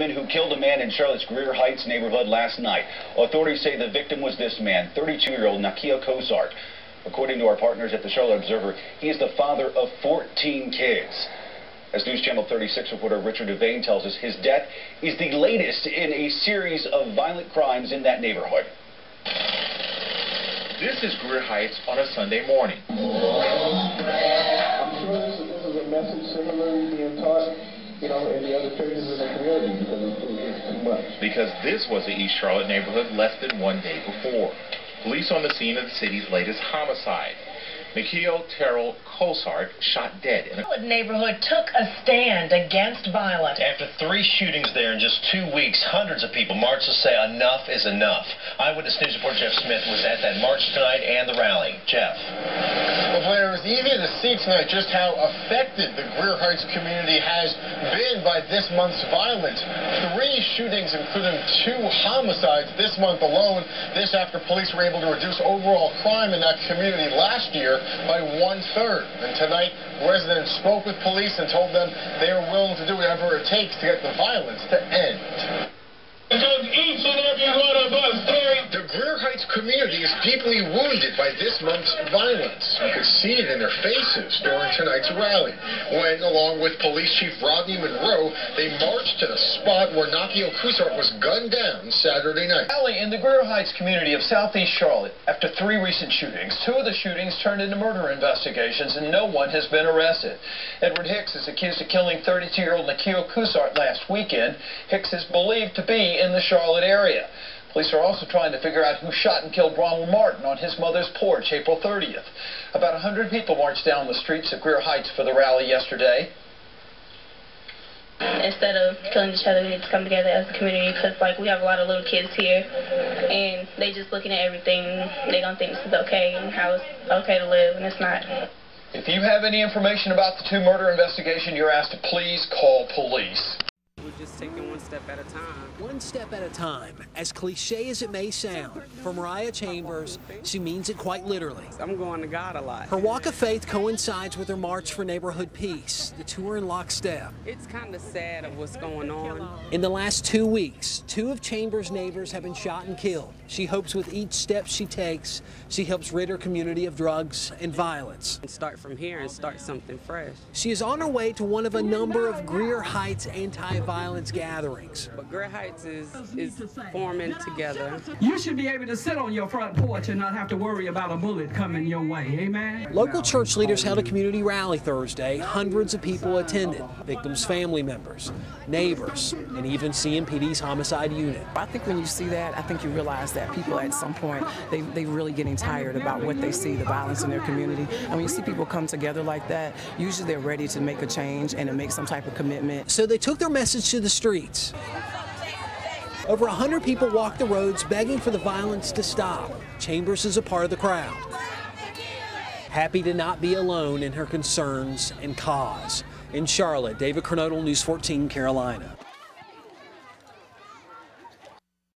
gunman who killed a man in Charlotte's Grier Heights neighborhood last night. Authorities say the victim was this man, 32-year-old Nakia Cosart. According to our partners at the Charlotte Observer, he is the father of 14 kids. As News Channel 36 reporter Richard Devane tells us, his death is the latest in a series of violent crimes in that neighborhood. This is Grier Heights on a Sunday morning. I'm sure this is a message similarly being taught, in the other churches in the community, because it's too much. Because this was the East Charlotte neighborhood less than one day before. Police on the scene of the city's latest homicide. Nakia Terrell Cosart shot dead in a neighborhood took a stand against violence. After 3 shootings there in just 2 weeks, hundreds of people marched to say enough is enough. Eyewitness News reporter Jeff Smith was at that march tonight and the rally. Jeff. Well, Blair, it was easy to see tonight just how affected the Grier Heights community has been by this month's violence. 3 shootings, including 2 homicides this month alone. This after police were able to reduce overall crime in that community last year by 1/3. And tonight, residents spoke with police and told them they are willing to do whatever it takes to get the violence to end. Because each and every one of us The Grier Heights community is deeply wounded by this month's violence. You could see it in their faces during tonight's rally, when, along with Police Chief Rodney Monroe, they marched to the spot where Nakia Cosart was gunned down Saturday night. Rally in the Grier Heights community of southeast Charlotte. After 3 recent shootings, 2 of the shootings turned into murder investigations, and no one has been arrested. Edward Hicks is accused of killing 32-year-old Nakia Cosart last weekend. Hicks is believed to be in the Charlotte area. Police are also trying to figure out who shot and killed Ronald Martin on his mother's porch April 30th. About 100 people marched down the streets of Grier Heights for the rally yesterday. Instead of killing each other, we need to come together as a community, because we have a lot of little kids here, and they just looking at everything. They don't think this is okay and how it's okay to live, and it's not. If you have any information about the 2 murder investigation, you're asked to please call police. We're just taking one step at a time. One step at a time. As cliche as it may sound, for Moriah Chambers, she means it quite literally. I'm going to God a lot. Her walk of faith coincides with her march for neighborhood peace. The two are in lockstep. It's kind of sad of what's going on. In the last 2 weeks, 2 of Chambers' neighbors have been shot and killed. She hopes with each step she takes, she helps rid her community of drugs and violence. And start from here and start something fresh. She is on her way to one of a number of Grier Heights anti-violence gatherings. But Grier Heights is forming together. You should be able to sit on your front porch and not have to worry about a bullet coming your way. Amen? Local church leaders held a community rally Thursday. Hundreds of people attended. Victims' family members, neighbors, and even CMPD's homicide unit. I think when you see that, I think you realize that people at some point, they really getting tired about what they see, the violence in their community. And when you see people come together like that, usually they're ready to make a change and to make some type of commitment. So they took their message to the streets. Over 100 people walked the roads begging for the violence to stop. Chambers is a part of the crowd. Happy to not be alone in her concerns and cause. In Charlotte, David Kernodle, News 14, Carolina.